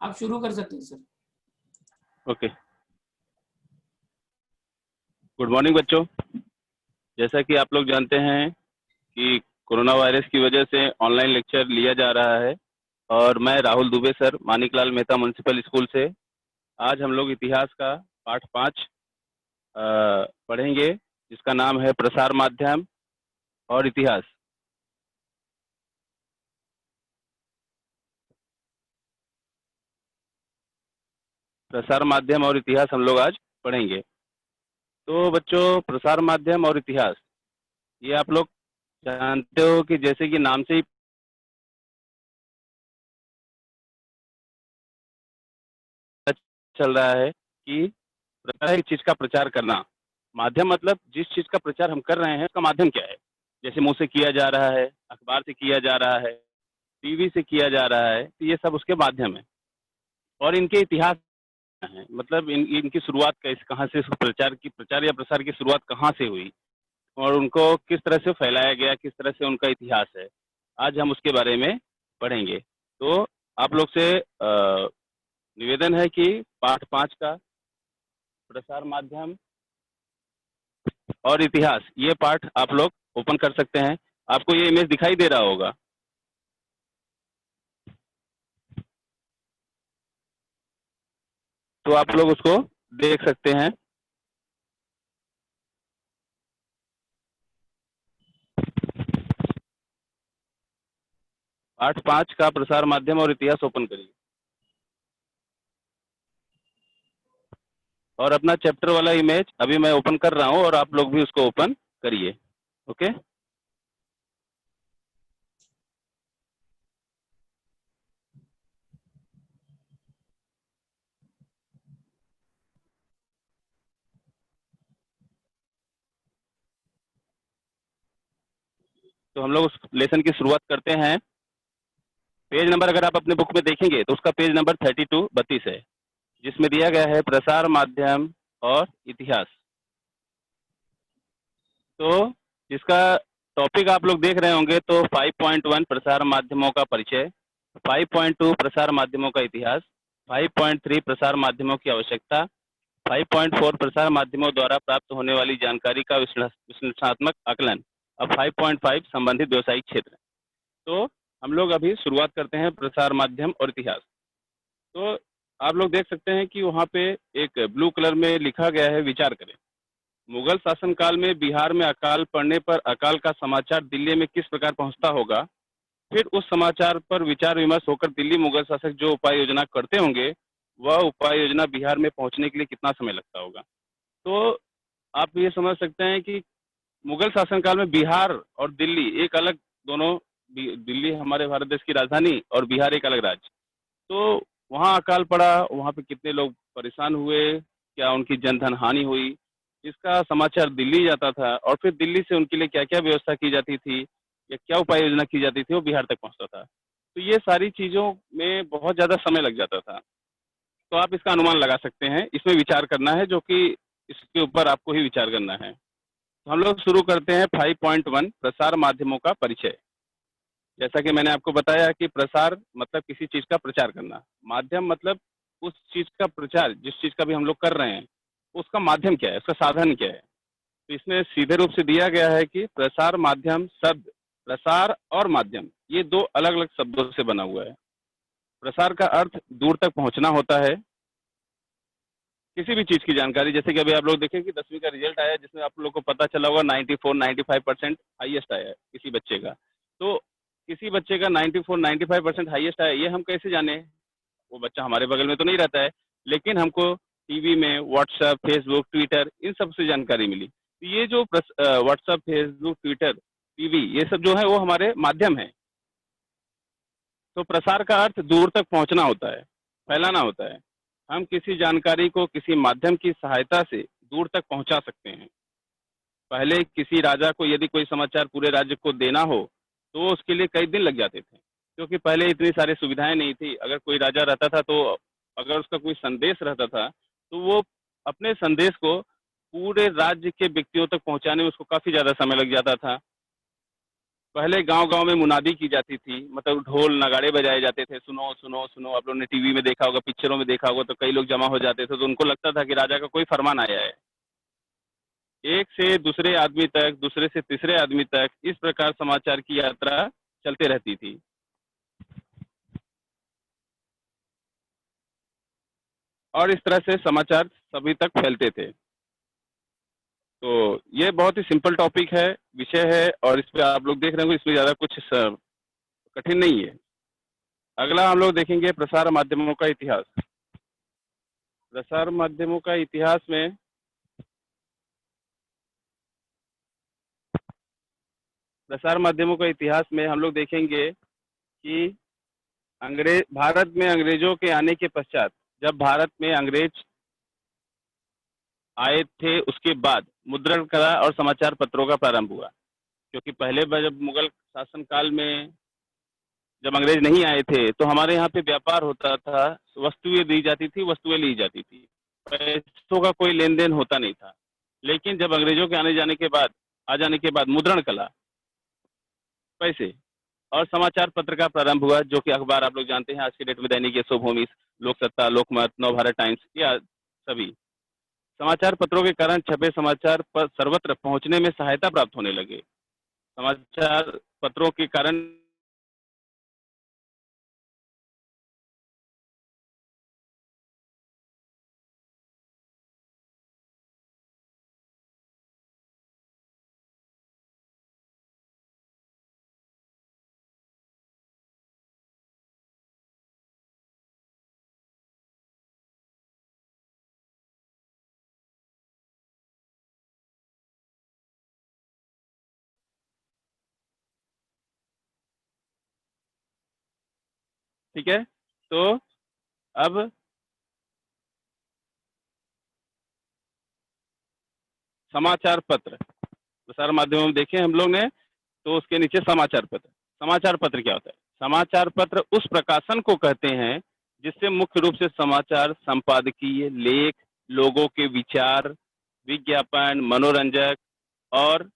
आप शुरू कर सकते हैं सर। ओके, गुड मॉर्निंग बच्चों। जैसा कि आप लोग जानते हैं कि कोरोना वायरस की वजह से ऑनलाइन लेक्चर लिया जा रहा है और मैं Rahul Dubey sir Maniklal Mehta municipal school से आज हम लोग इतिहास का पाठ 5 पढ़ेंगे, जिसका नाम है प्रसार माध्यम और इतिहास। प्रसार माध्यम और इतिहास हम लोग आज पढ़ेंगे। तो बच्चों, प्रसार माध्यम और इतिहास ये आप लोग जानते हो कि जैसे कि नाम से ही चल रहा है कि एक चीज का प्रचार करना। माध्यम मतलब जिस चीज का प्रचार हम कर रहे हैं उसका माध्यम क्या है। जैसे मुंह से किया जा रहा है, अखबार से किया जा रहा है, टीवी से किया जा रहा है, तो ये सब उसके माध्यम है। और इनके इतिहास है, मतलब इनकी शुरुआत कैसे, कहाँ से प्रचार या प्रसार की शुरुआत कहाँ से हुई और उनको किस तरह से फैलाया गया, किस तरह से उनका इतिहास है। आज हम उसके बारे में पढ़ेंगे। तो आप लोग से निवेदन है कि पाठ 5 का प्रसार माध्यम और इतिहास ये पाठ आप लोग ओपन कर सकते हैं। आपको ये इमेज दिखाई दे रहा होगा। तो आप लोग उसको देख सकते हैं। पाठ 5 का प्रसार माध्यम और इतिहास ओपन करिए और अपना चैप्टर वाला इमेज अभी मैं ओपन कर रहा हूं और आप लोग भी उसको ओपन करिए। ओके, तो हम लोग उस लेसन की शुरुआत करते हैं। पेज नंबर अगर आप अपने बुक में देखेंगे तो उसका पेज नंबर 32 है, जिसमें दिया गया है प्रसार माध्यम और इतिहास। तो इसका टॉपिक आप लोग देख रहे होंगे। तो 5.1 प्रसार माध्यमों का परिचय, 5.2 प्रसार माध्यमों का इतिहास, 5.3 प्रसार माध्यमों की आवश्यकता, 5.4 प्रसार माध्यमों द्वारा प्राप्त होने वाली जानकारी का विश्लेषणात्मक आकलन, अब 5.5 संबंधित व्यवसायिक क्षेत्र। तो हम लोग अभी शुरुआत करते हैं प्रसार माध्यम और इतिहास। तो आप लोग देख सकते हैं कि वहाँ पे एक ब्लू कलर में लिखा गया है, विचार करें। मुगल शासनकाल में बिहार में अकाल पड़ने पर अकाल का समाचार दिल्ली में किस प्रकार पहुंचता होगा। फिर उस समाचार पर विचार विमर्श होकर दिल्ली मुगल शासक जो उपाय योजना करते होंगे, वह उपाय योजना बिहार में पहुंचने के लिए कितना समय लगता होगा। तो आप ये समझ सकते हैं कि मुगल शासनकाल में बिहार और दिल्ली एक अलग, दोनों, दिल्ली हमारे भारत देश की राजधानी और बिहार एक अलग राज्य। तो वहाँ अकाल पड़ा, वहाँ पे कितने लोग परेशान हुए, क्या उनकी जनधन हानि हुई, इसका समाचार दिल्ली जाता था और फिर दिल्ली से उनके लिए क्या क्या व्यवस्था की जाती थी या क्या उपाय योजना की जाती थी, वो बिहार तक पहुँचता था। तो ये सारी चीज़ों में बहुत ज़्यादा समय लग जाता था। तो आप इसका अनुमान लगा सकते हैं, इसमें विचार करना है, जो कि इसके ऊपर आपको ही विचार करना है। तो हम लोग शुरू करते हैं 5.1 प्रसार माध्यमों का परिचय। जैसा कि मैंने आपको बताया कि प्रसार मतलब किसी चीज का प्रचार करना, माध्यम मतलब उस चीज का प्रचार, जिस चीज का भी हम लोग कर रहे हैं उसका माध्यम क्या है, उसका साधन क्या है। तो इसमें सीधे रूप से दिया गया है कि प्रसार माध्यम शब्द प्रसार और माध्यम ये दो अलग अलग शब्दों से बना हुआ है। प्रसार का अर्थ दूर तक पहुंचना होता है, किसी भी चीज की जानकारी। जैसे कि अभी आप लोग देखें कि 10वीं का रिजल्ट आया, जिसमें आप लोग को पता चला होगा 94-95% हाईएस्ट आया है किसी बच्चे का। तो किसी बच्चे का 94-95% हाईएस्ट आया, ये हम कैसे जाने। वो बच्चा हमारे बगल में तो नहीं रहता है, लेकिन हमको टीवी में व्हाट्सएप, फेसबुक, ट्विटर, इन सब से जानकारी मिली। तो ये जो व्हाट्सएप, फेसबुक, ट्विटर, टीवी, ये सब जो है वो हमारे माध्यम है। तो प्रसार का अर्थ दूर तक पहुंचना होता है, फैलाना होता है। हम किसी जानकारी को किसी माध्यम की सहायता से दूर तक पहुंचा सकते हैं। पहले किसी राजा को यदि कोई समाचार पूरे राज्य को देना हो तो उसके लिए कई दिन लग जाते थे, क्योंकि पहले इतनी सारी सुविधाएं नहीं थी। अगर कोई राजा रहता था तो अगर उसका कोई संदेश रहता था तो वो अपने संदेश को पूरे राज्य के व्यक्तियों तक पहुंचाने में उसको काफी ज्यादा समय लग जाता था। पहले गांव-गांव में मुनादी की जाती थी, मतलब ढोल नगाड़े बजाए जाते थे, सुनो, सुनो, सुनो। आप लोगों ने टीवी में देखा होगा, पिक्चरों में देखा होगा, तो कई लोग जमा हो जाते थे, तो उनको लगता था कि राजा का कोई फरमान आया है। एक से दूसरे आदमी तक, दूसरे से तीसरे आदमी तक, इस प्रकार समाचार की यात्रा चलते रहती थी। और इस तरह से समाचार सभी तक फैलते थे। तो ये बहुत ही सिंपल टॉपिक है, विषय है, और इस पे आप लोग देख रहे होंगे, इसमें ज़्यादा कुछ कठिन नहीं है। अगला हम लोग देखेंगे प्रसार माध्यमों का इतिहास। प्रसार माध्यमों का इतिहास में प्रसार माध्यमों का इतिहास में हम लोग देखेंगे कि अंग्रेज भारत में अंग्रेजों के आने के पश्चात, जब भारत में अंग्रेज आए थे, उसके बाद मुद्रण कला और समाचार पत्रों का प्रारंभ हुआ। क्योंकि पहले जब मुगल शासन काल में जब अंग्रेज नहीं आए थे, तो हमारे यहाँ पे व्यापार होता था, वस्तुएं दी जाती थी, वस्तुएं ली जाती थी, पैसों का कोई लेन देन होता नहीं था। लेकिन जब अंग्रेजों के आ जाने के बाद मुद्रण कला, पैसे और समाचार पत्र का प्रारंभ हुआ, जो कि अखबार आप लोग जानते हैं आज की डेट में, दैनिक यशोभूमि, लोक सत्ता, लोकमत, नवभारत टाइम्स, या सभी समाचार पत्रों के कारण छपे समाचार पर सर्वत्र पहुंचने में सहायता प्राप्त होने लगे। समाचार पत्रों के कारण ठीक है। तो अब समाचार पत्र प्रसार माध्यमों में देखें हम लोग ने, तो उसके नीचे समाचार पत्र। समाचार पत्र क्या होता है? समाचार पत्र उस प्रकाशन को कहते हैं जिससे मुख्य रूप से समाचार, संपादकीय लेख, लोगों के विचार, विज्ञापन, मनोरंजक और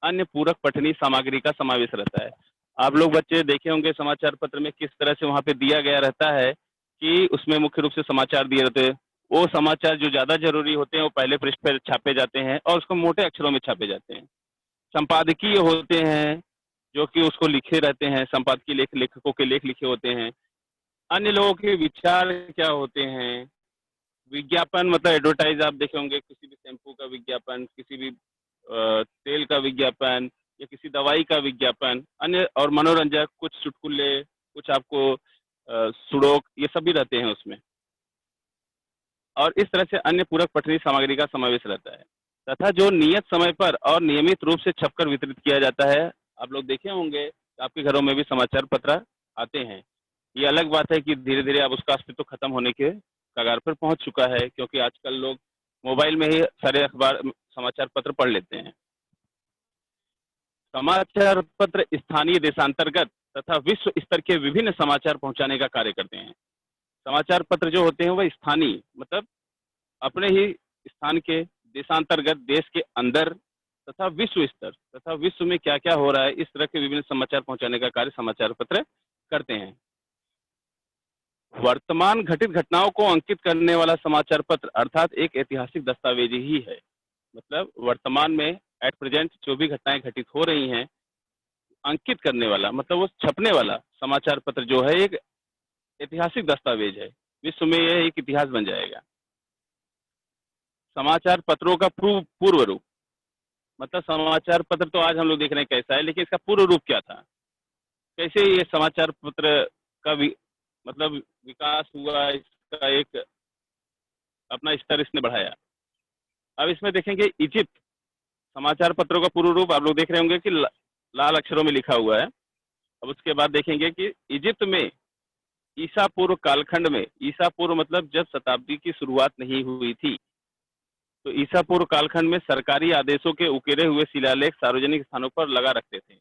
अन्य पूरक पठनीय सामग्री का समावेश रहता है। आप लोग बच्चे देखे होंगे समाचार पत्र में किस तरह से वहां पे दिया गया रहता है कि उसमें मुख्य रूप से समाचार दिए रहते हैं। वो समाचार जो ज्यादा जरूरी होते हैं वो पहले पृष्ठ पर छापे जाते हैं और उसको मोटे अक्षरों में छापे जाते हैं। संपादकीय होते हैं जो कि उसको लिखे रहते हैं, संपादकीय लेखकों के लेख लिखे होते हैं। अन्य लोगों के विचार क्या होते हैं। विज्ञापन मतलब एडवर्टाइज आप देखे होंगे, किसी भी शैम्पू का विज्ञापन, किसी भी तेल का विज्ञापन या किसी दवाई का विज्ञापन। अन्य और मनोरंजक, कुछ चुटकुले, कुछ आपको सुडोक, ये सभी रहते हैं उसमें। और इस तरह से अन्य पूरक पठनीय सामग्री का समावेश रहता है, तथा जो नियत समय पर और नियमित रूप से छपकर वितरित किया जाता है। आप लोग देखे होंगे आपके घरों में भी समाचार पत्र आते हैं। ये अलग बात है कि धीरे धीरे अब उसका अस्तित्व खत्म होने के कगार पर पहुंच चुका है, क्योंकि आजकल लोग मोबाइल में ही सारे अखबार समाचार पत्र पढ़ लेते हैं। समाचार पत्र स्थानीय, देशांतर्गत तथा विश्व स्तर के विभिन्न समाचार पहुंचाने का कार्य करते हैं। समाचार पत्र जो होते हैं वह स्थानीय मतलब अपने ही स्थान के, देशांतर्गत देश के अंदर, तथा विश्व स्तर तथा विश्व में क्या क्या हो रहा है, इस तरह के विभिन्न समाचार पहुंचाने का कार्य समाचार पत्र करते हैं। वर्तमान घटित घटनाओं को अंकित करने वाला समाचार पत्र अर्थात एक ऐतिहासिक दस्तावेज ही है। मतलब वर्तमान में एट प्रेजेंट जो भी घटनाएं घटित हो रही हैं, अंकित करने वाला मतलब वो छपने वाला समाचार पत्र जो है एक ऐतिहासिक दस्तावेज है। विश्व में यह एक इतिहास बन जाएगा। समाचार पत्रों का पूर्व रूप मतलब समाचार पत्र तो आज हम लोग देख रहे हैं कैसा है, लेकिन इसका पूर्व रूप क्या था, कैसे ये समाचार पत्र का मतलब विकास हुआ, इसका एक अपना स्तर इसने बढ़ाया। अब इसमें देखेंगे इजिप्ट। समाचार पत्रों का पूर्व रूप आप लोग देख रहे होंगे कि लाल अक्षरों में लिखा हुआ है। अब उसके बाद देखेंगे कि इजिप्त में ईसा पूर्व कालखंड में, ईसा पूर्व मतलब जब शताब्दी की शुरुआत नहीं हुई थी, तो ईसा पूर्व कालखंड में सरकारी आदेशों के उकेरे हुए शिलालेख सार्वजनिक स्थानों पर लगा रखते थे।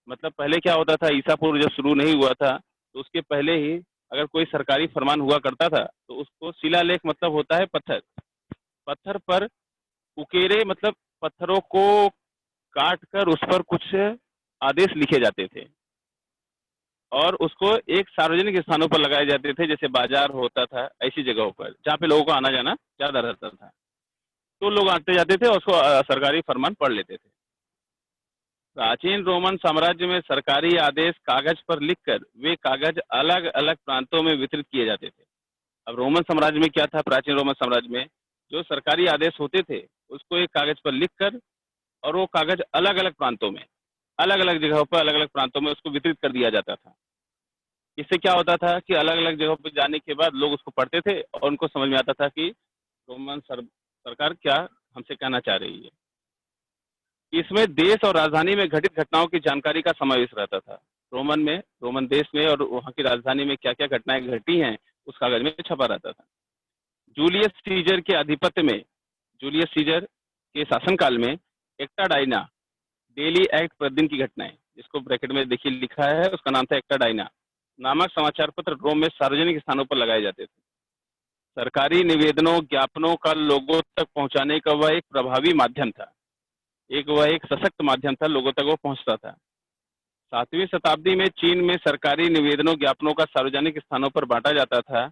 मतलब पहले क्या होता था, ईसा पूर्व जब शुरू नहीं हुआ था तो उसके पहले ही अगर कोई सरकारी फरमान हुआ करता था तो उसको शिलालेख मतलब होता है पत्थर, पत्थर पर उकेरे मतलब पत्थरों को काट कर उस पर कुछ आदेश लिखे जाते थे और उसको एक सार्वजनिक स्थानों पर लगाए जाते थे, जैसे बाजार होता था, ऐसी जगहों पर जहाँ पे लोगों को आना जाना ज्यादा रहता था। तो लोग आते जाते थे और उसको सरकारी फरमान पढ़ लेते थे। प्राचीन रोमन साम्राज्य में सरकारी आदेश कागज पर लिखकर वे कागज अलग अलग प्रांतों में वितरित किए जाते थे। अब रोमन साम्राज्य में क्या था, प्राचीन रोमन साम्राज्य में जो सरकारी आदेश होते थे उसको एक कागज पर लिखकर और वो कागज अलग अलग प्रांतों में, अलग अलग जगहों पर, अलग अलग प्रांतों में उसको वितरित कर दिया जाता था। इससे क्या होता था कि अलग अलग जगहों पर जाने के बाद लोग उसको पढ़ते थे और उनको समझ में आता था कि सरकार क्या हमसे कहना चाह रही है। इसमें देश और राजधानी में घटित घटनाओं की जानकारी का समावेश रहता था। रोमन देश में और वहाँ की राजधानी में क्या क्या घटनाएं घटी हैं उस कागज में छपा रहता था। जूलियस सीजर के आधिपत्य में, जूलियस सीजर के शासनकाल में एक्टा डाइना, डेली एक्ट प्रतिदिन की घटनाएं, जिसको ब्रैकेट में देखिए लिखा है, उसका नाम था एक्टा डाइना नामक समाचार पत्र रोम में सार्वजनिक स्थानों पर लगाए जाते थे। सरकारी निवेदनों, ज्ञापनों का लोगों तक पहुंचाने का वह एक प्रभावी माध्यम था, वह एक सशक्त माध्यम था, लोगों तक वो पहुंचता था। 7वीं शताब्दी में चीन में सरकारी निवेदनों, ज्ञापनों का सार्वजनिक स्थानों पर बांटा जाता था।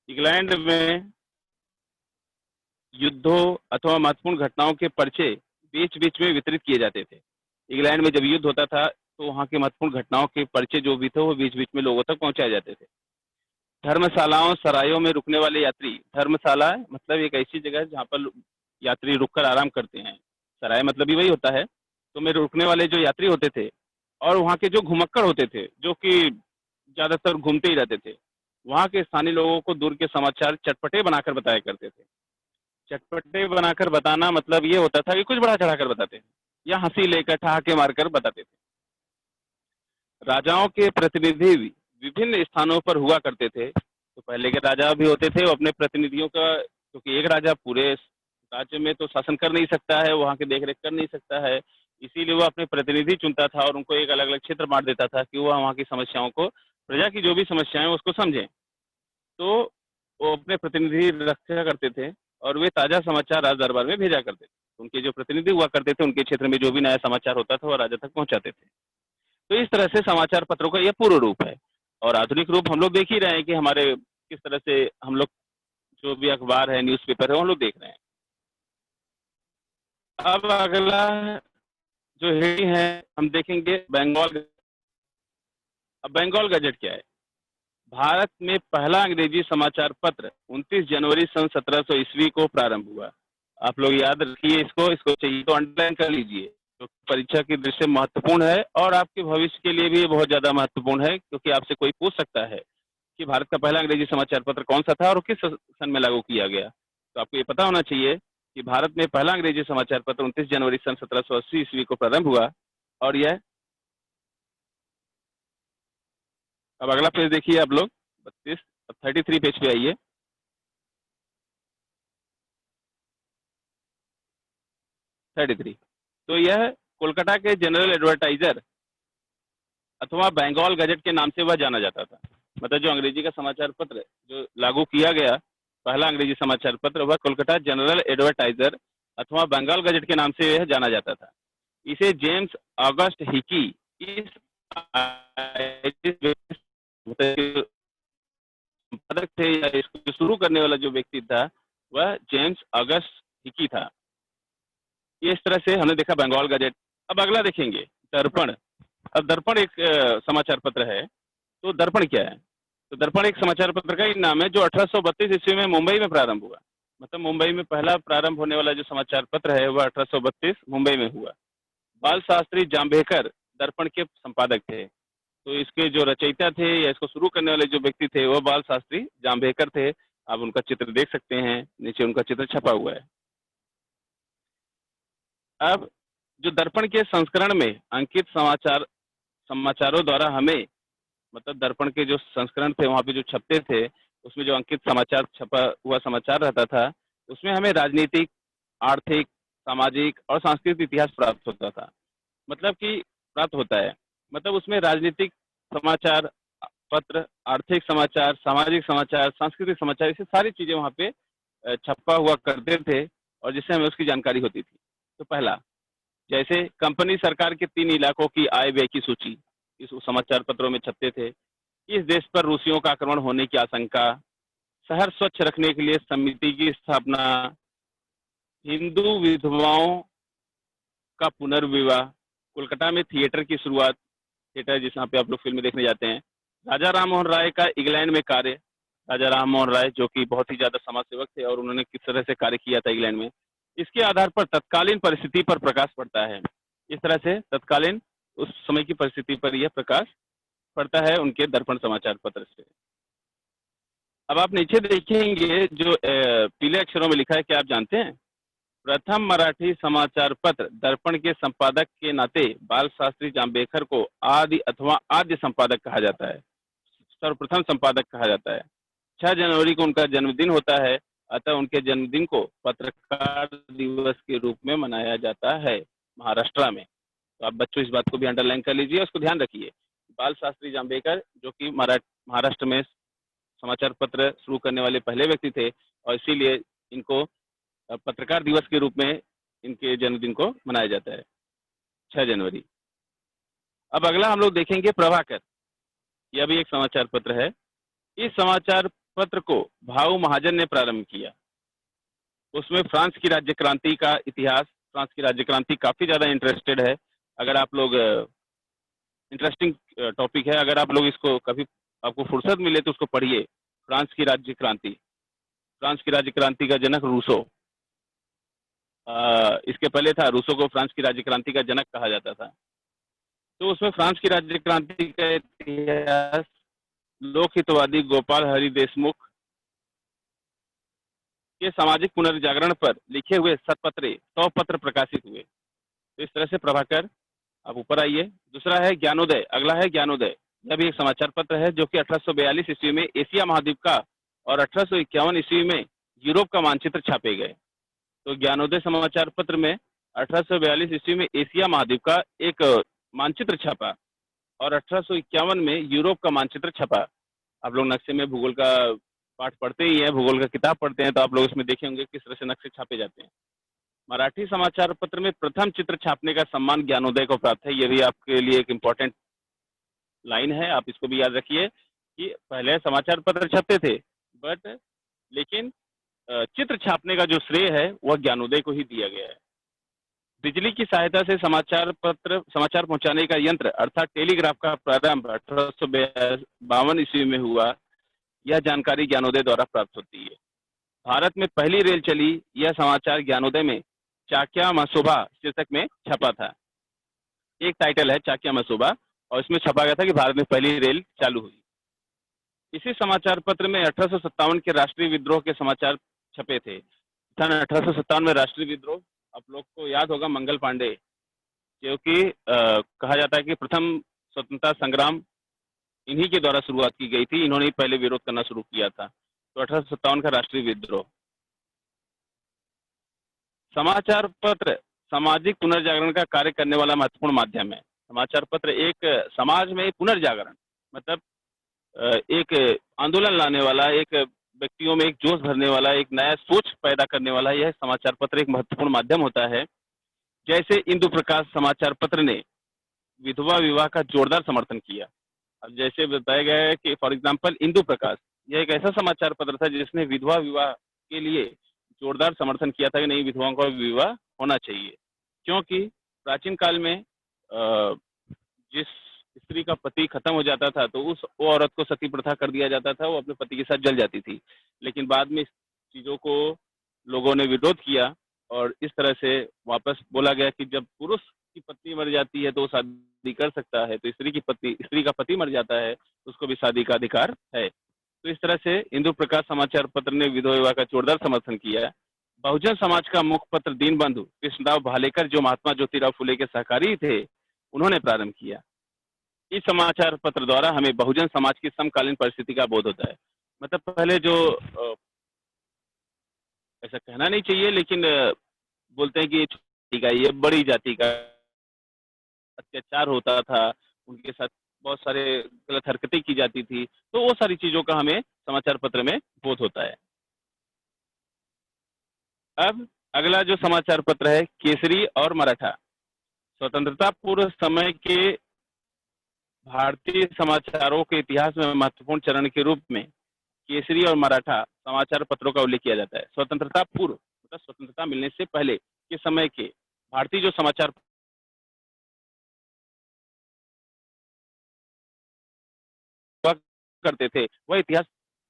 इंग्लैंड में युद्धों अथवा महत्वपूर्ण घटनाओं के पर्चे बीच बीच में वितरित किए जाते थे। इंग्लैंड में जब युद्ध होता था तो वहाँ की महत्वपूर्ण घटनाओं के पर्चे जो भी थे वो बीच बीच में लोगों तक पहुंचाए जाते थे। धर्मशालाओं, सरायों में रुकने वाले यात्री, धर्मशाला मतलब एक ऐसी जगह जहाँ पर यात्री रुककर आराम करते हैं, सराय मतलब भी वही होता है। तो में रुकने वाले जो यात्री होते थे और वहाँ के जो घुमक्कड़ होते थे, जो कि ज्यादातर घूमते ही रहते थे, वहाँ के स्थानीय लोगों को दूर के समाचार चटपटे बनाकर बताया करते थे। चटपटे बनाकर बताना मतलब ये होता था कि कुछ बढ़ा चढ़ाकर बताते थे या हंसी लेकर ठहाके मारकर बताते थे। राजाओं के प्रतिनिधि भी विभिन्न स्थानों पर हुआ करते थे। तो पहले के राजा भी होते थे, वो अपने प्रतिनिधियों का, क्योंकि एक राजा पूरे राज्य में तो शासन कर नहीं सकता है, वहाँ की देखरेख कर नहीं सकता है, इसीलिए वो अपने प्रतिनिधि चुनता था और उनको एक अलग अलग क्षेत्र बांट देता था कि वह वहाँ की समस्याओं को, प्रजा की जो भी समस्याएं उसको समझें। तो वो अपने प्रतिनिधि रखा करते थे और वे ताजा समाचार राज दरबार में भेजा करते थे। उनके जो प्रतिनिधि हुआ करते थे उनके क्षेत्र में जो भी नया समाचार होता था वो राजा तक पहुंचाते थे। तो इस तरह से समाचार पत्रों का यह पूर्व रूप है। और आधुनिक रूप हम लोग देख ही रहे हैं कि हमारे किस तरह से हम लोग जो भी अखबार है, न्यूज़पेपर है, हम लोग देख रहे हैं। अब अगला जो हेडिंग है हम देखेंगे बंगाल। अब बंगाल गजट क्या है? भारत में पहला अंग्रेजी समाचार पत्र 29 जनवरी सन 1700 ईस्वी को प्रारंभ हुआ। आप लोग याद रखिए, इसको चाहिए तो अंडरलाइन कर लीजिए, तो परीक्षा की दृष्टि से महत्वपूर्ण है और आपके भविष्य के लिए भी बहुत ज्यादा महत्वपूर्ण है, क्योंकि आपसे कोई पूछ सकता है कि भारत का पहला अंग्रेजी समाचार पत्र कौन सा था और किस सन में लागू किया गया। तो आपको ये पता होना चाहिए कि भारत में पहला अंग्रेजी समाचार पत्र 29 जनवरी सन 1780 ईस्वी को प्रारंभ हुआ। और यह, अब अगला पेज देखिए आप लोग, 32, 33 पेज पे आइए। 33। तो यह कोलकाता के जनरल एडवर्टाइजर अथवा बंगाल गजट के नाम से वह जाना जाता था। मतलब जो अंग्रेजी का समाचार पत्र जो लागू किया गया, पहला अंग्रेजी समाचार पत्र, वह कोलकाता जनरल एडवर्टाइजर अथवा बंगाल गजट के नाम से यह जाना जाता था। इसे जेम्स ऑगस्ट हिकी, इस संपादक थे या इसको शुरू करने वाला जो व्यक्ति था वह जेम्स ऑगस्ट हिकी था। इस तरह से हमने देखा बंगाल गजट। अब अगला देखेंगे दर्पण। अब दर्पण एक समाचार पत्र है। तो दर्पण क्या है? तो दर्पण एक समाचार पत्र का ही नाम है जो 1832 ईस्वी में मुंबई में प्रारंभ हुआ। मतलब मुंबई में पहला प्रारंभ होने वाला जो समाचार पत्र है वह 1832 मुंबई में हुआ। बाल शास्त्री जाम्बेकर दर्पण के संपादक थे। तो इसके जो रचयिता थे या इसको शुरू करने वाले जो व्यक्ति थे वह बाल शास्त्री जाम्बेकर थे। आप उनका चित्र देख सकते हैं, नीचे उनका चित्र छपा हुआ है। अब जो दर्पण के संस्करण में अंकित समाचारों द्वारा हमें, मतलब दर्पण के जो संस्करण थे वहां पे जो छपते थे उसमें जो अंकित समाचार, छपा हुआ समाचार रहता था, उसमें हमें राजनीतिक, आर्थिक, सामाजिक और सांस्कृतिक इतिहास प्राप्त होता था। मतलब कि प्राप्त होता है, मतलब उसमें राजनीतिक समाचार पत्र, आर्थिक समाचार, सामाजिक समाचार, सांस्कृतिक समाचार, ऐसी सारी चीजें वहाँ पे छपा हुआ करते थे और जिससे हमें उसकी जानकारी होती थी। तो पहला जैसे कंपनी सरकार के 3 इलाकों की आय व्यय की सूची इस समाचार पत्रों में छपते थे। इस देश पर रूसियों का आक्रमण होने की आशंका, शहर स्वच्छ रखने के लिए समिति की स्थापना, हिंदू विधवाओं का पुनर्विवाह, कोलकाता में थिएटर की शुरुआत, थिएटर जहाँ पे आप लोग फिल्में देखने जाते हैं, राजा राम मोहन राय का इंग्लैंड में कार्य, राजा राम मोहन राय जो कि बहुत ही ज्यादा समाज सेवक थे और उन्होंने किस तरह से कार्य किया था इंग्लैंड में, इसके आधार पर तत्कालीन परिस्थिति पर प्रकाश पड़ता है। इस तरह से तत्कालीन उस समय की परिस्थिति पर यह प्रकाश पड़ता है उनके दर्पण समाचार पत्र से। अब आप नीचे देखेंगे जो पीले अक्षरों में लिखा है, क्या आप जानते हैं? प्रथम मराठी समाचार पत्र दर्पण के संपादक के नाते बाल शास्त्री जांबेकर को आदि अथवा आद्य संपादक कहा जाता है, सर्वप्रथम संपादक कहा जाता है। 6 जनवरी को उनका जन्मदिन होता है, अतः उनके जन्मदिन को पत्रकार दिवस के रूप में मनाया जाता है महाराष्ट्र में। तो आप बच्चों इस बात को भी अंडरलाइन कर लीजिए, उसको ध्यान रखिए। बाल शास्त्री जांबेकर जो कि महाराष्ट्र में समाचार पत्र शुरू करने वाले पहले व्यक्ति थे और इसीलिए इनको पत्रकार दिवस के रूप में इनके जन्मदिन को मनाया जाता है 6 जनवरी। अब अगला हम लोग देखेंगे प्रभाकर। यह भी एक समाचार पत्र है। इस समाचार पत्र को भाऊ महाजन ने प्रारंभ किया। उसमें फ्रांस की राज्य क्रांति का इतिहास, फ्रांस की राज्य क्रांति काफी ज्यादा इंटरेस्टेड है। अगर आप लोग इंटरेस्टिंग टॉपिक है, अगर आप लोग इसको कभी आपको फुर्सत मिले तो उसको पढ़िए। फ्रांस की राज्य क्रांति, फ्रांस की राज्य क्रांति का जनक रूसो, इसके पहले था रूसो को फ्रांस की राज्य क्रांति का जनक कहा जाता था। तो उसमें फ्रांस की राज्य क्रांति का इतिहास लोकहितवादी गोपाल हरि देशमुख के सामाजिक पुनर्जागरण पर लिखे हुए सतपत्रे 100 पत्र प्रकाशित हुए। तो इस तरह से प्रभाकर। अब ऊपर आइए, दूसरा है ज्ञानोदय। अगला है ज्ञानोदय। यह भी एक समाचार पत्र है जो कि 1842 ईस्वी में एशिया महाद्वीप का और 1851 ईस्वी में यूरोप का मानचित्र छापे गए। तो ज्ञानोदय समाचार पत्र में 1842 ईस्वी में एशिया महाद्वीप का एक मानचित्र छपा और 1851 में यूरोप का मानचित्र छपा। आप लोग नक्शे में भूगोल का पाठ पढ़ते ही हैं, भूगोल का किताब पढ़ते हैं, तो आप लोग इसमें देखे होंगे किस तरह से नक्शे छापे जाते हैं। मराठी समाचार पत्र में प्रथम चित्र छापने का सम्मान ज्ञानोदय को प्राप्त है। यह भी आपके लिए एक इम्पोर्टेंट लाइन है, आप इसको भी याद रखिए कि पहले समाचार पत्र छपते थे लेकिन चित्र छापने का जो श्रेय है वह ज्ञानोदय को ही दिया गया है। बिजली की सहायता से समाचार पहुंचाने का यंत्र अर्थात टेलीग्राफ का प्रारंभ 1852 ईस्वी में हुआ। यह जानकारी ज्ञानोदय द्वारा प्राप्त होती है। भारत में पहली रेल चली, यह समाचार ज्ञानोदय में चाक्या मसोबा शीर्षक में छपा था। एक टाइटल है चाक्या मसोबा और इसमें छपा गया था कि भारत में पहली रेल चालू हुई। इसी समाचार पत्र में 1857 के राष्ट्रीय विद्रोह के समाचार छपे थे। सन 1857 में राष्ट्रीय विद्रोह, आप लोग को याद होगा मंगल पांडे, जो कि कहा जाता है कि प्रथम स्वतंत्रता संग्राम इन्हीं के द्वारा शुरुआत की गई थी। इन्होंने पहले विरोध करना शुरू किया था। तो 1857 का राष्ट्रीय विद्रोह। समाचार पत्र सामाजिक पुनर्जागरण का कार्य करने वाला महत्वपूर्ण माध्यम है। समाचार पत्र एक समाज में पुनर्जागरण मतलब एक आंदोलन लाने वाला, एक व्यक्तियों में एक जोश भरने वाला, एक नया सोच पैदा करने वाला यह समाचार पत्र एक महत्वपूर्ण माध्यम होता है। जैसे इंदु प्रकाश समाचार पत्र ने विधवा विवाह का जोरदार समर्थन किया। अब जैसे बताया गया है कि फॉर एग्जाम्पल इंदु प्रकाश, यह एक ऐसा समाचार पत्र था जिसने विधवा विवाह के लिए जोरदार समर्थन किया था कि नहीं, विधवाओं का विवाह होना चाहिए। क्योंकि प्राचीन काल में जिस स्त्री का पति खत्म हो जाता था तो वो औरत को सती प्रथा कर दिया जाता था, वो अपने पति के साथ जल जाती थी। लेकिन बाद में इस चीजों को लोगों ने विरोध किया और इस तरह से वापस बोला गया कि जब पुरुष की पत्नी मर जाती है तो वो शादी कर सकता है, तो स्त्री का पति मर जाता है तो उसको भी शादी का अधिकार है। तो इस तरह से इंदु प्रकाश समाचार पत्र ने विधवा विवाह का जोरदार समर्थन किया। बहुजन समाज का मुख्य पत्र दीनबंधु कृष्णदास भालेकर, जो महात्मा ज्योतिराव फुले के सहकारी थे, उन्होंने प्रारंभ किया। इस समाचार पत्र द्वारा हमें बहुजन समाज की समकालीन परिस्थिति का बोध होता है। मतलब पहले जो ऐसा कहना नहीं चाहिए लेकिन बोलते हैं कि ये बड़ी जाति का अत्याचार होता था, उनके साथ बहुत सारे गलत हरकतें की जाती थी, तो वो सारी चीजों का हमें समाचार पत्र में बोध होता है। अब अगला जो समाचार पत्र है केसरी और मराठा। स्वतंत्रता पूर्व समय के भारतीय समाचारों के इतिहास में महत्वपूर्ण चरण के रूप में केसरी और मराठा समाचार पत्रों का उल्लेख किया जाता है। स्वतंत्रता पूर्व मतलब स्वतंत्रता मिलने से पहले के समय के भारतीय जो समाचार हुआ करते थे, वह इतिहास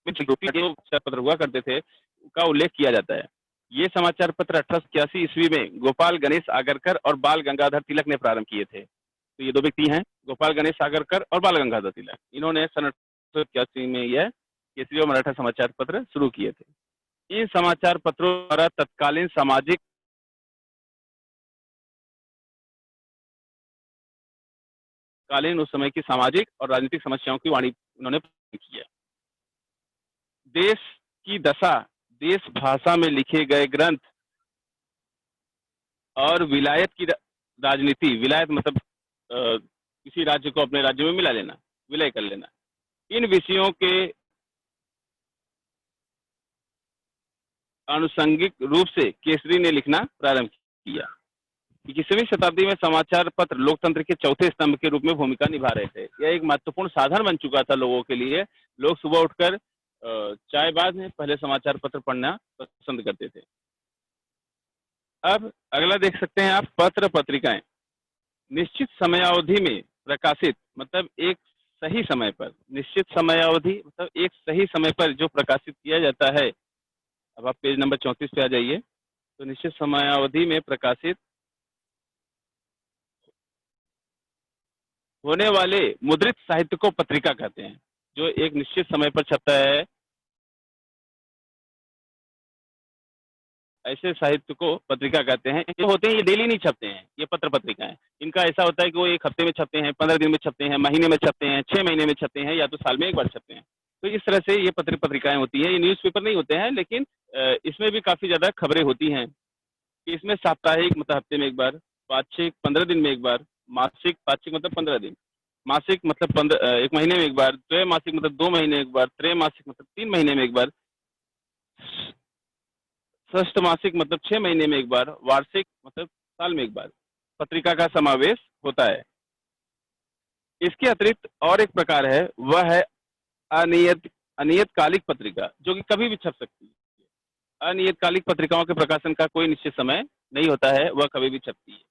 में जो समाचार पत्र हुआ करते थे का उल्लेख किया जाता है। ये समाचार पत्र 1881 ईस्वी में गोपाल गणेश आगरकर और बाल गंगाधर तिलक ने प्रारंभ किए थे। तो ये दो व्यक्ति हैं, गोपाल गणेश आगरकर और बाल गंगाधर तिलक। इन्होंने सन 1881 में यह केसरी और मराठा समाचार पत्र शुरू किए थे। इन समाचार पत्रों द्वारा तत्कालीन सामाजिक कालीन उस समय की सामाजिक और राजनीतिक समस्याओं की वाणी उन्होंने की है। देश की दशा, देश भाषा में लिखे गए ग्रंथ और विलायत की राजनीति, विलायत मतलब किसी राज्य को अपने राज्य में मिला लेना, विलय कर लेना, इन विषयों के आनुषंगिक रूप से केसरी ने लिखना प्रारंभ किया। 21वीं शताब्दी में समाचार पत्र लोकतंत्र के चौथे स्तंभ के रूप में भूमिका निभा रहे थे। यह एक महत्वपूर्ण साधन बन चुका था लोगों के लिए। लोग सुबह उठकर चाय बाद में पहले समाचार पत्र पढ़ना पसंद करते थे। अब अगला देख सकते हैं आप, पत्र पत्रिकाएं निश्चित समयावधि में प्रकाशित, मतलब एक सही समय पर, निश्चित समयावधि मतलब एक सही समय पर जो प्रकाशित किया जाता है। अब आप पेज नंबर 34 पे आ जाइए। तो निश्चित समयावधि में प्रकाशित होने वाले मुद्रित साहित्य को पत्रिका कहते हैं। जो एक निश्चित समय पर छपता है, ऐसे साहित्य को पत्रिका कहते हैं। जो होते हैं ये डेली नहीं छपते हैं, ये पत्र पत्रिकाएं। इनका ऐसा होता है कि वो एक हफ्ते में छपते हैं, 15 दिन में छपते हैं, महीने में छपते हैं, 6 महीने में छपते हैं, या तो साल में एक बार छपते हैं। तो इस तरह से ये पत्र पत्रिकाएं होती हैं। ये न्यूज़पेपर नहीं होते हैं, लेकिन इसमें भी काफी ज्यादा खबरें होती हैं। इसमें साप्ताहिक मतलब हफ्ते में एक बार, पाक्षिक 15 दिन में एक बार, मासिक, पाक्षिक मतलब 15 दिन, मासिक मतलब 1 महीने में एक बार, त्रैमासिक मतलब 2 महीने में एक बार, त्रैमासिक मतलब 3 महीने में एक बार, षष्ठ मासिक मतलब 6 महीने में एक बार, वार्षिक मतलब साल में एक बार पत्रिका का समावेश होता है। इसके अतिरिक्त और एक प्रकार है, वह है अनियतकालिक पत्रिका, जो कि कभी भी छप सकती है। अनियतकालिक पत्रिकाओं के प्रकाशन का कोई निश्चित समय नहीं होता है, वह कभी भी छपती है।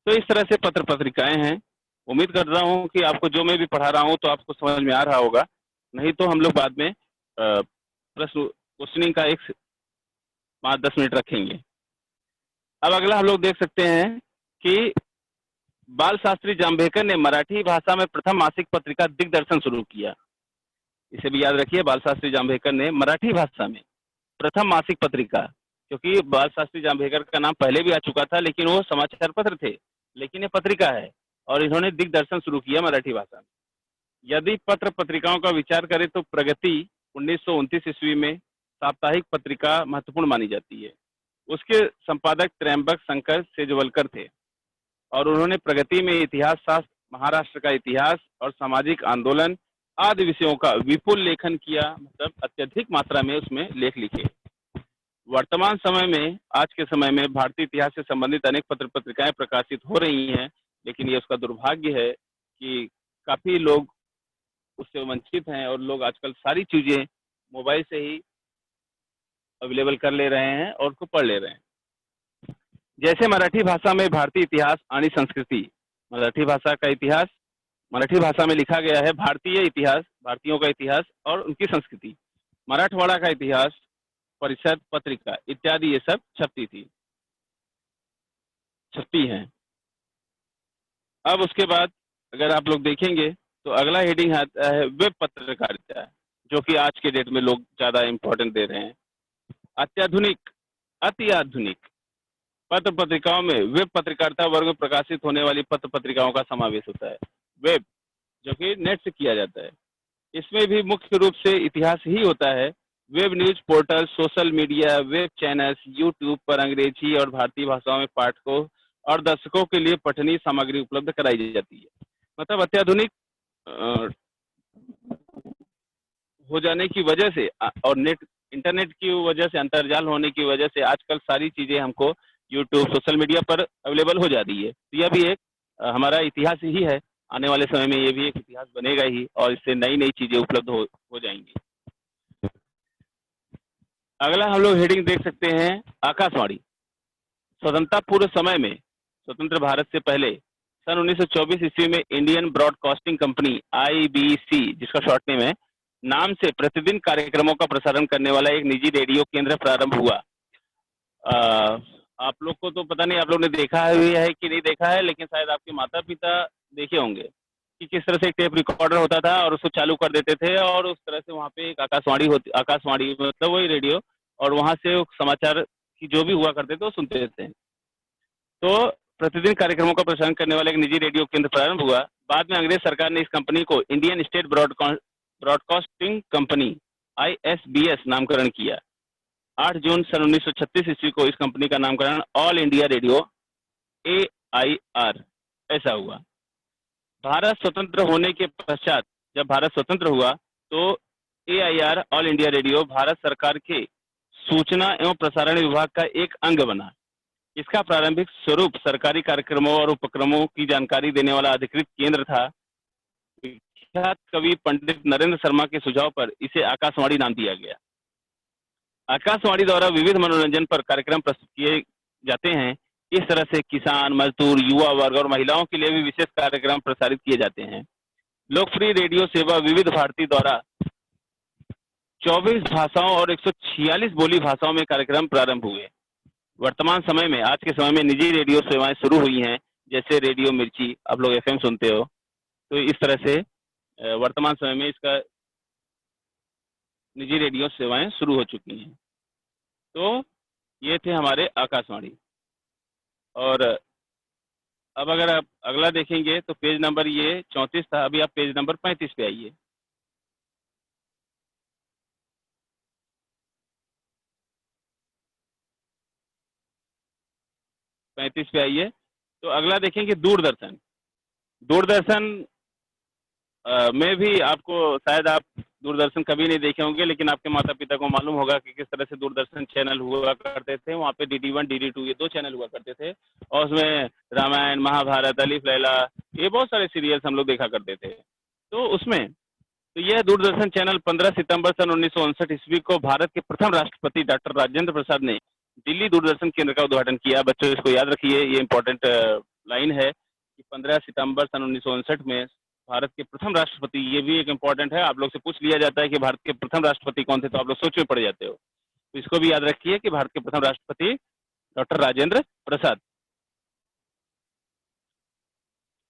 तो इस तरह से पत्र पत्रिकाएं हैं। उम्मीद कर रहा हूं कि आपको जो मैं भी पढ़ा रहा हूं तो आपको समझ में आ रहा होगा। नहीं तो हम लोग बाद में प्रश्न क्वेश्चनिंग का एक 5-10 मिनट रखेंगे। अब अगला हम लोग देख सकते हैं कि बाल शास्त्री जांभेकर ने मराठी भाषा में प्रथम मासिक पत्रिका दिग्दर्शन शुरू किया। इसे भी याद रखिए, बाल शास्त्री जांभेकर ने मराठी भाषा में प्रथम मासिक पत्रिका, क्योंकि बाल शास्त्री जांभेकर का नाम पहले भी आ चुका था, लेकिन वो समाचार पत्र थे, लेकिन ये पत्रिका है, और इन्होंने दिग्दर्शन शुरू किया मराठी भाषा में। यदि पत्र पत्रिकाओं का विचार करें तो प्रगति 1929 ईस्वी में साप्ताहिक पत्रिका महत्वपूर्ण मानी जाती है। उसके संपादक त्रयंबक शंकर सेजवलकर थे, और उन्होंने प्रगति में इतिहास शास्त्र, महाराष्ट्र का इतिहास और सामाजिक आंदोलन आदि विषयों का विपुल लेखन किया, मतलब अत्यधिक मात्रा में उसमें लेख लिखे। वर्तमान समय में, आज के समय में भारतीय इतिहास से संबंधित अनेक पत्र पत्रिकाएं प्रकाशित हो रही हैं, लेकिन ये उसका दुर्भाग्य है कि काफी लोग उससे वंचित हैं, और लोग आजकल सारी चीजें मोबाइल से ही अवेलेबल कर ले रहे हैं और उसको पढ़ ले रहे हैं। जैसे मराठी भाषा में भारतीय इतिहास आणि संस्कृति, मराठी भाषा का इतिहास, मराठी भाषा में लिखा गया है भारतीय इतिहास, भारतीयों का इतिहास और उनकी संस्कृति, मराठवाड़ा का इतिहास, परिषद पत्रिका इत्यादि, ये सब छपती हैं। अब उसके बाद अगर आप लोग देखेंगे तो अगला हेडिंग आता है वेब पत्रकारिता, जो कि आज के डेट में लोग ज्यादा इंपॉर्टेंट दे रहे हैं। अत्याधुनिक, अति आधुनिक पत्र पत्रिकाओं में वेब पत्रकारिता वर्ग में प्रकाशित होने वाली पत्र पत्रिकाओं का समावेश होता है। वेब, जो कि नेट से किया जाता है, इसमें भी मुख्य रूप से इतिहास ही होता है। Web news portal, social media, web channels, YouTube पर अंग्रेजी और भारतीय भाषाओं में पाठकों और दर्शकों के लिए पठनीय सामग्री उपलब्ध कराई जाती है। मतलब अत्याधुनिक हो जाने की वजह से और इंटरनेट की वजह से, अंतर्जाल होने की वजह से आजकल सारी चीजें हमको यूट्यूब, सोशल मीडिया पर अवेलेबल हो जा रही है। तो यह भी एक हमारा इतिहास ही है। आने वाले समय में ये भी एक इतिहास बनेगा ही और इससे नई नई चीजें उपलब्ध हो जाएंगी। अगला हम लोग हेडिंग देख सकते हैं, आकाशवाणी। स्वतंत्रता पूर्व समय में, स्वतंत्र भारत से पहले सन 1924 ईस्वी में इंडियन ब्रॉडकास्टिंग कंपनी आईबीसी, जिसका शॉर्ट नेम है, नाम से प्रतिदिन कार्यक्रमों का प्रसारण करने वाला एक निजी रेडियो केंद्र प्रारंभ हुआ। आप लोग को तो पता नहीं, आप लोग ने देखा है कि नहीं देखा है, लेकिन शायद आपके माता पिता देखे होंगे कि किस तरह से एक टेप रिकॉर्डर होता था और उसको चालू कर देते थे और उस तरह से वहाँ पे एक आकाशवाणी होती, आकाशवाणी मतलब वही रेडियो, और वहाँ से वो समाचार की जो भी हुआ करते थे वो सुनते थे। तो प्रतिदिन कार्यक्रमों का प्रसारण करने वाला एक निजी रेडियो केंद्र प्रारंभ हुआ। बाद में अंग्रेज सरकार ने इस कंपनी को Indian state broadcasting company ISBS नामकरण किया। 8 जून सन 1936 ईस्वी को इस कंपनी का नामकरण ऑल इंडिया रेडियो AIR ऐसा हुआ। भारत स्वतंत्र होने के पश्चात, जब भारत स्वतंत्र हुआ, तो AIR all India radio Bharat सरकार के सूचना एवं प्रसारण विभाग का एक अंग बना। इसका प्रारंभिक स्वरूप सरकारी कार्यक्रमों और उपक्रमों की जानकारी देने वाला अधिकृत केंद्र था। विख्यात कवि पंडित नरेंद्र शर्मा के सुझाव पर इसे आकाशवाणी नाम दिया गया। आकाशवाणी द्वारा विविध मनोरंजन पर कार्यक्रम प्रस्तुत किए जाते हैं। इस तरह से किसान, मजदूर, युवा वर्ग और महिलाओं के लिए भी विशेष कार्यक्रम प्रसारित किए जाते हैं। लोकप्रिय रेडियो सेवा विविध भारती द्वारा 24 भाषाओं और 146 बोली भाषाओं में कार्यक्रम प्रारंभ हुए। वर्तमान समय में, आज के समय में निजी रेडियो सेवाएं शुरू हुई हैं, जैसे रेडियो मिर्ची, आप लोग FM सुनते हो। तो इस तरह से वर्तमान समय में इसका निजी रेडियो सेवाएं शुरू हो चुकी हैं। तो ये थे हमारे आकाशवाणी। और अब अगर आप अगला देखेंगे तो पेज नंबर ये 34 था, अभी आप पेज नंबर 35 पे आइए। पैंतीस पे आइए। तो अगला देखेंगे दूरदर्शन। दूरदर्शन में भी आपको, शायद आप दूरदर्शन कभी नहीं देखे होंगे, लेकिन आपके माता पिता को मालूम होगा कि किस तरह से दूरदर्शन चैनल हुआ करते थे। वहाँ पे DD1, DD2 ये 2 चैनल हुआ करते थे और उसमें रामायण, महाभारत, अलीफ लैला, ये बहुत सारे सीरियल्स हम लोग देखा करते थे। तो उसमें, तो यह दूरदर्शन चैनल 15 सितंबर सन 1959 ईस्वी को भारत के प्रथम राष्ट्रपति डॉक्टर राजेंद्र प्रसाद ने दिल्ली दूरदर्शन केंद्र का उद्घाटन किया। बच्चों, इसको याद रखिए, ये इंपॉर्टेंट लाइन है कि 15 सितंबर सन 1959 में भारत के प्रथम राष्ट्रपति, ये भी एक इम्पोर्टेंट है। आप लोग से पूछ लिया जाता है कि भारत के प्रथम राष्ट्रपति कौन थे, तो आप लोग सोच में पड़ जाते हो। तो इसको भी याद रखिए कि भारत के प्रथम राष्ट्रपति डॉक्टर राजेंद्र प्रसाद।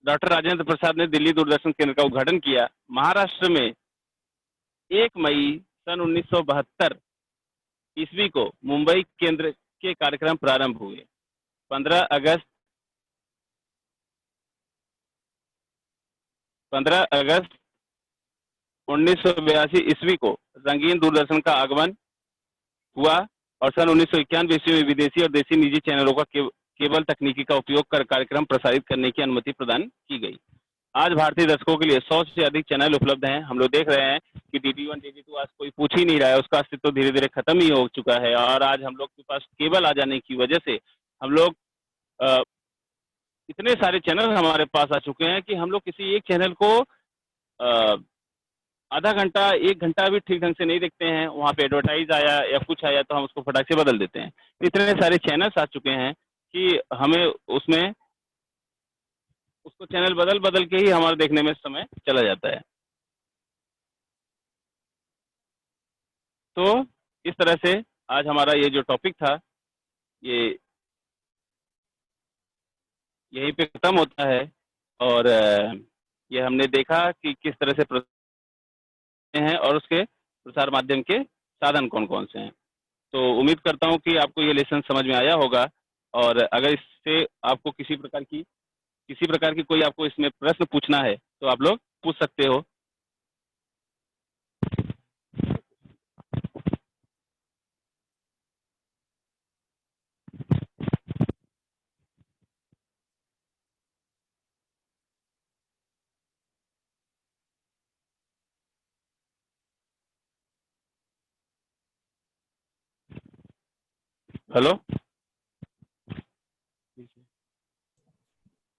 डॉक्टर राजेंद्र प्रसाद ने दिल्ली दूरदर्शन केंद्र का उद्घाटन किया। महाराष्ट्र में 1 मई सन 1972 ईस्वी को मुंबई केंद्र के कार्यक्रम प्रारंभ हुए। 15 अगस्त 1982 ईस्वी को रंगीन दूरदर्शन का आगमन हुआ और सन 1991 ईस्वी में विदेशी और देसी निजी चैनलों का केबल तकनीकी का उपयोग कर कार्यक्रम प्रसारित करने की अनुमति प्रदान की गई। आज भारतीय दर्शकों के लिए 100 से अधिक चैनल उपलब्ध हैं। हम लोग देख रहे हैं कि DD1, DD2 आज कोई पूछ ही नहीं रहा है, उसका अस्तित्व तो धीरे धीरे खत्म ही हो चुका है। और आज हम लोग के पास केबल आ जाने की वजह से हम लोग इतने सारे चैनल हमारे पास आ चुके हैं कि हम लोग किसी एक चैनल को आधा घंटा, 1 घंटा भी ठीक ढंग से नहीं देखते हैं। वहाँ पे एडवर्टाइज आया या कुछ आया तो हम उसको फटाक से बदल देते हैं। इतने सारे चैनल्स आ चुके हैं कि हमें उसमें उसको चैनल बदल बदल के ही हमारे देखने में समय चला जाता है। तो इस तरह से आज हमारा ये जो टॉपिक था, ये यहीं पे खत्म होता है। और ये हमने देखा कि किस तरह से हैं और उसके प्रसार माध्यम के साधन कौन कौन से हैं। तो उम्मीद करता हूँ कि आपको ये लेसन समझ में आया होगा। और अगर इससे आपको किसी प्रकार की कोई आपको इसमें प्रश्न पूछना है तो आप लोग पूछ सकते हो। हेलो।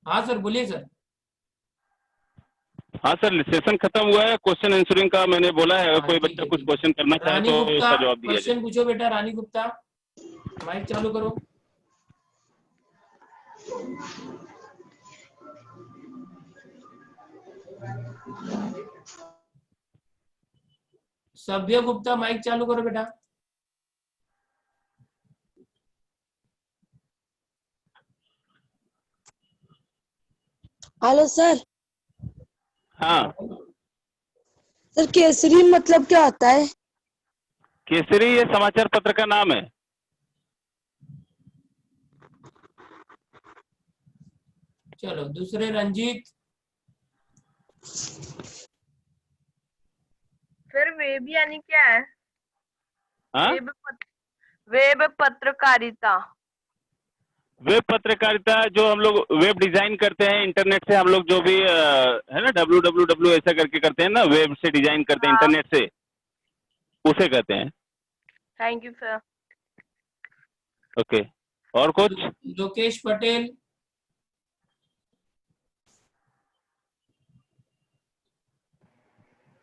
हाँ सर, बोलिए सर। हाँ सर, सेशन खत्म हुआ है, क्वेश्चन आंसरिंग का मैंने बोला है, अगर हाँ, कोई ठीक बच्चा है, कुछ ठीक क्वेश्चन करना है। चाहे रानी तो गुप्ता, उसका जवाब दिया जाए। क्वेश्चन पूछो बेटा। रानी गुप्ता, माइक चालू करो। सभ्य गुप्ता, माइक चालू करो बेटा। Hello sir. हाँ, सर केसरी मतलब क्या होता है? केसरी ये समाचार पत्र का नाम है। चलो दूसरे, रंजीत। फिर वेब यानी क्या है? हाँ, वेब पत्रकारिता। वेब पत्रकारिता जो हम लोग वेब डिजाइन करते हैं, इंटरनेट से हम लोग जो भी है ना, www ऐसा करके करते हैं ना, वेब से डिजाइन करते हैं हाँ, इंटरनेट से, उसे कहते हैं। Thank you sir. ओके, और कुछ? लोकेश पटेल।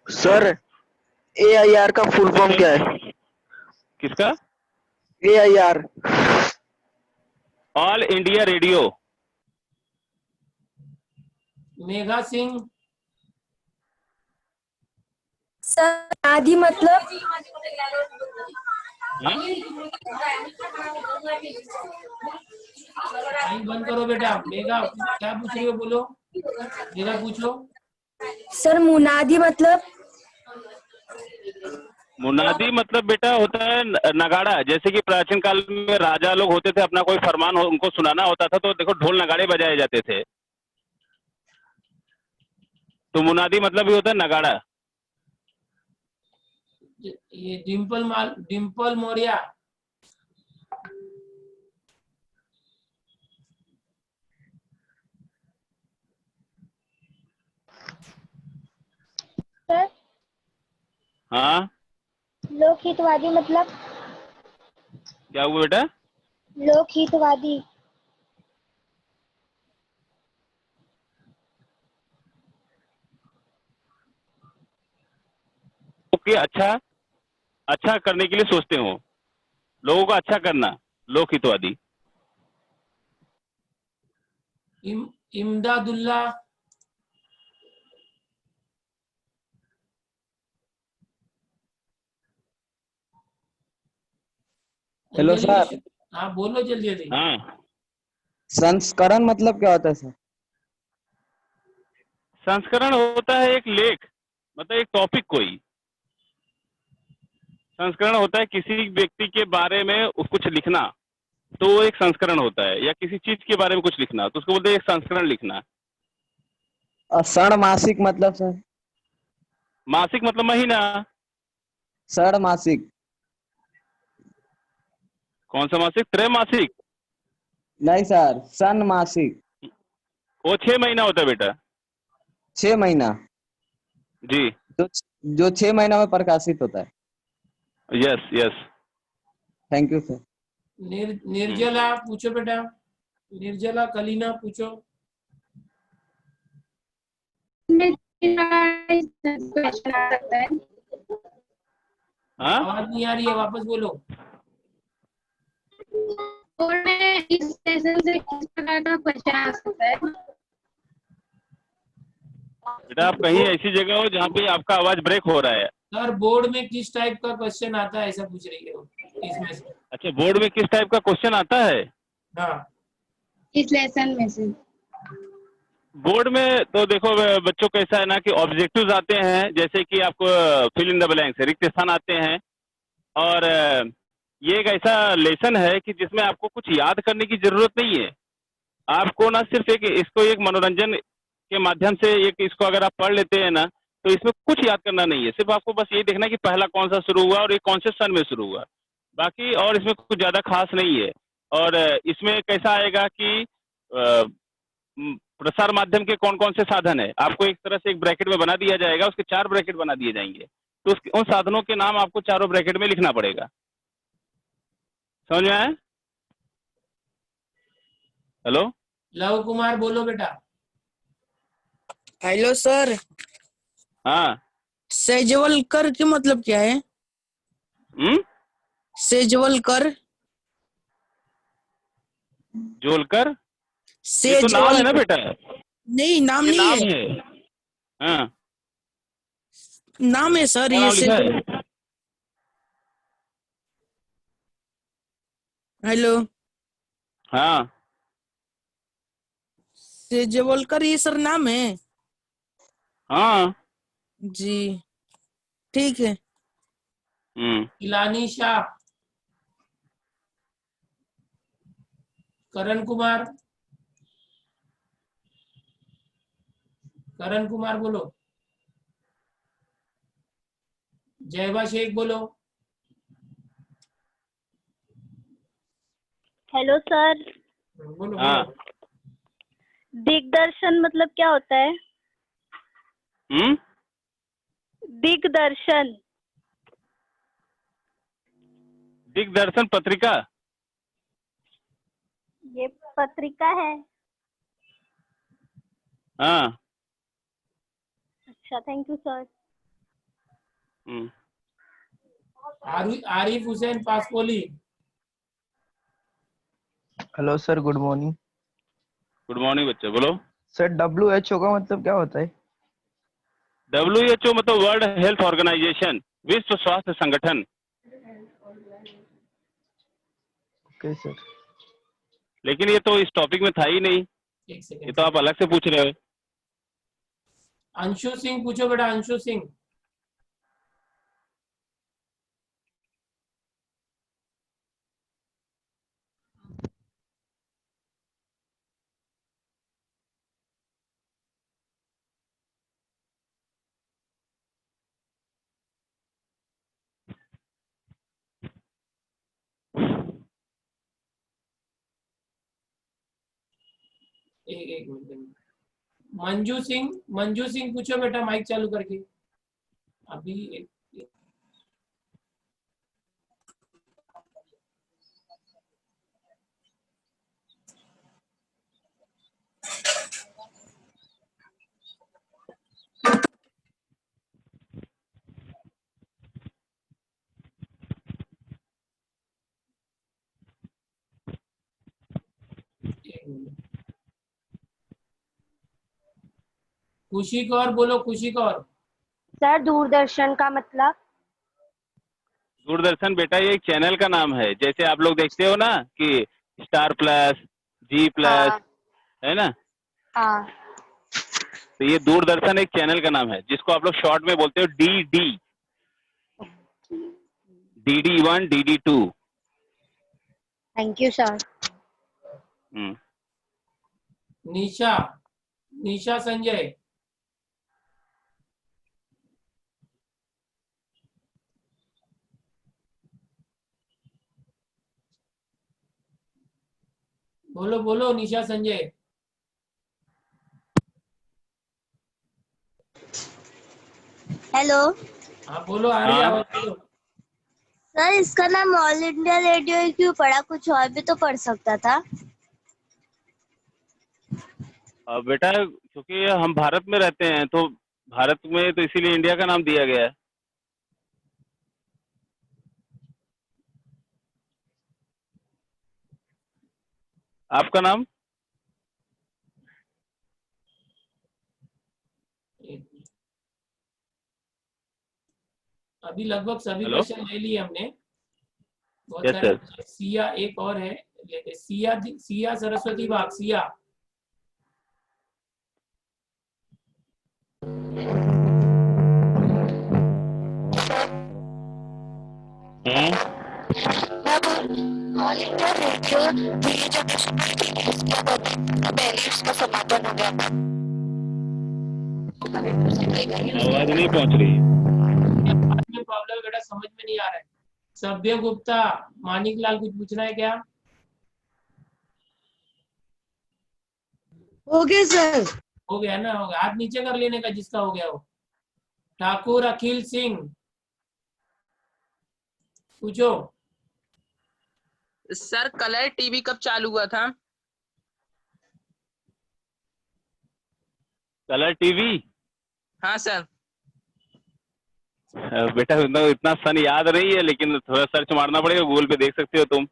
सर AIR का फुल फॉर्म क्या है? किसका? AIR। All India radio. Megha Singh. Sir आदि मतलब? हाँ? माइक बंद करो बेटा। मेघा क्या पूछ रही हो, बोलो। मेघा पूछो। सर मुनादी मतलब? मुनादी मतलब बेटा होता है नगाड़ा। जैसे कि प्राचीन काल में राजा लोग होते थे, अपना कोई फरमान उनको सुनाना होता था, तो देखो ढोल नगाड़े बजाए जाते थे, तो मुनादी मतलब भी होता है नगाड़ा। ये डिम्पल मौर्य। सर हाँ, लोकहितवादी मतलब? क्या हुआ बेटा? लोकहितवादी। ओके, अच्छा अच्छा करने के लिए सोचते हो, लोगों को अच्छा करना, लोकहितवादी। इमदादुल्ला। हेलो अंजलि। सर। हाँ बोलो जल्दी जल्दी। हाँ, संस्करण मतलब क्या होता है सर? संस्करण होता है एक लेख, मतलब एक टॉपिक कोई। संस्करण होता है किसी व्यक्ति के बारे में कुछ लिखना, तो वो एक संस्करण होता है, या किसी चीज के बारे में कुछ लिखना, तो उसको बोलते हैं एक संस्करण लिखना। और षणमासिक मतलब सर? मासिक मतलब महीना। षणमासिक? कौन सा मासिक? त्रैमासिक। नहीं सर, षणमासिक। वो 6 महीना होता है बेटा। 6 महीना? जी, जो जो 6 महीना में प्रकाशित होता है। Yes yes. Thank you sir. निर्जला पूछो बेटा। निर्जला कलीना पूछो। क्वेश्चन आ सकता है? हाँ, आवाज नहीं आ रही है, वापस बोलो। बोर्ड में इस सेशन से किस प्रकार का क्वेश्चन आ सकता है? बेटा आप कहीं ऐसी जगह हो जहाँ पे आपका आवाज ब्रेक हो रहा है। सर बोर्ड में किस टाइप का क्वेश्चन आता है, ऐसा पूछ रही है वो, इसमें से। अच्छा, बोर्ड में किस टाइप का क्वेश्चन आता है? हाँ, इस लेसन में से? बोर्ड में तो देखो बच्चों को ऐसा है ना कि ऑब्जेक्टिव्स आते हैं, जैसे कि आपको फिल इन द ब्लैंक्स, रिक्त स्थान आते हैं, और ये एक ऐसा लेसन है कि जिसमें आपको कुछ याद करने की जरूरत नहीं है। आपको ना सिर्फ एक इसको एक मनोरंजन के माध्यम से एक इसको अगर आप पढ़ लेते हैं ना, तो इसमें कुछ याद करना नहीं है, सिर्फ आपको बस ये देखना है कि पहला कौन सा शुरू हुआ और ये कौन से सन में शुरू हुआ। बाकी और इसमें कुछ ज्यादा खास नहीं है। और इसमें कैसा आएगा कि प्रसार माध्यम के कौन कौन से साधन है, आपको एक तरह से एक ब्रैकेट में बना दिया जाएगा, उसके 4 ब्रैकेट बना दिए जाएंगे, तो उन साधनों के नाम आपको चारों ब्रैकेट में लिखना पड़ेगा। समझ में आया? हेलो। लव कुमार बोलो बेटा। हेलो सर, हाँ। सेजवलकर के मतलब क्या है? सेजवलकर, जोलकर, ये तो नाम है ना बेटा, नहीं नाम ये नहीं नाम है, है। हाँ, नाम है सर क्या ये नाम लिखा है? हेलो, हाँ। सेजवलकर ये सर नाम है हाँ। जी, ठीक है। इलानी शाह, करण कुमार, करण कुमार बोलो। जयबा शेख बोलो। हेलो सर, बोलो हाँ। बोलो। दिग्दर्शन मतलब क्या होता है? दिग्दर्शन। दिग्दर्शन पत्रिका। ये पत्रिका है। हाँ। अच्छा, thank you sir. Arif Hussain Paspoli. Hello sir, good morning. Good morning बच्चे, बोलो। सर WHO का मतलब क्या होता है? WHO मतलब वर्ल्ड हेल्थ ऑर्गेनाइजेशन, विश्व स्वास्थ्य संगठन। Okay sir. लेकिन ये तो इस टॉपिक में था ही नहीं, एक ये सेकंड। तो आप अलग से पूछ रहे हो। अंशु सिंह पूछो बेटा, अंशु सिंह। एक मिनट। मंजू सिंह पूछो बेटा, माइक चालू करके। अभी खुशी कौर बोलो, खुशी कौर। सर, दूरदर्शन का मतलब? दूरदर्शन बेटा ये एक चैनल का नाम है, जैसे आप लोग देखते हो ना कि स्टार प्लस, G+, हाँ है ना, हाँ। तो ये दूरदर्शन एक चैनल का नाम है जिसको आप लोग शॉर्ट में बोलते हो DD, DD1, DD2। Thank you sir. Nisha, Nisha Sanjay. बोलो बोलो निशा संजय। हेलो हाँ बोलो, आ रही हाँ। आवाज, बोलो। सर, इसका नाम ऑल इंडिया रेडियो ही क्यों पड़ा? कुछ और भी तो पढ़ सकता था। बेटा क्योंकि हम भारत में रहते हैं तो भारत में तो इसीलिए इंडिया का नाम दिया गया है। आपका नाम? अभी लगभग सभी हेलो। क्वेश्चन ले लिए हमने, बहुत यस सारे। सर। सिया एक और है, लेते सिया, सिया सरस्वती बाग, सिया। ऑल इंडिया रेडियो ये जो नेशनल के न्यूज़ किया था, पहले उसका समापन हो गया था। आवाज नहीं पहुंच रही है। प्रॉब्लम है बेटा, समझ में नहीं आ रहा है। सभ्य गुप्ता, मानिक लाल, कुछ पूछना है क्या? हो गया सर। हो गया ना, हो गया। हाथ नीचे कर लेने का जिसका हो गया हो। ठाकुर अखिल सिंह पूछो। सर, कलर टीवी कब चालू हुआ था? Colour TV. हाँ सर। बेटा इतना सन याद नहीं है, लेकिन थोड़ा सर्च मारना पड़ेगा, गूगल पे देख सकते हो तुम।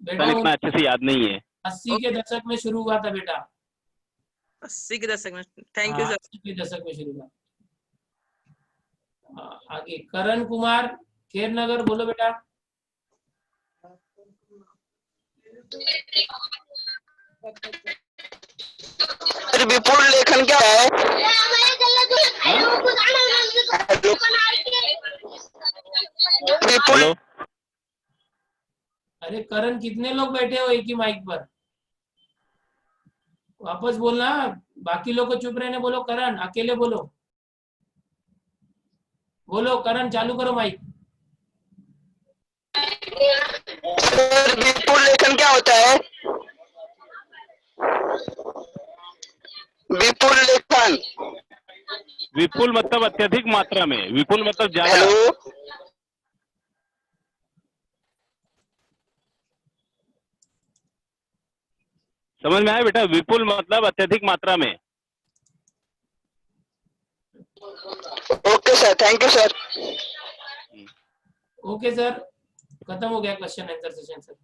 बेटा सन इतना अच्छे से याद नहीं है। 80 के दशक में शुरू हुआ था बेटा। 80 के दशक में। थैंक यू हाँ, सर। 80 के दशक में शुरू हुआ। आगे करण कुमार खेर नगर, बोलो बेटा। सर विपुल लेखन क्या है? विपुल। हेलो, अरे करण, कितने लोग बैठे हो एक ही माइक पर? वापस बोलना, बाकी लोग को चुप रहने बोलो। करण अकेले बोलो। बोलो करण, चालू करो माइक। सर विपुल लेखन क्या होता है? विपुल लेखन। विपुल मतलब अत्यधिक मात्रा में, विपुल मतलब ज्यादा। हेलो। समझ में आया बेटा? विपुल मतलब अत्यधिक मात्रा में। Okay sir, thank you sir. Okay sir, खत्म हो गया क्वेश्चन आंसर सेशन सर।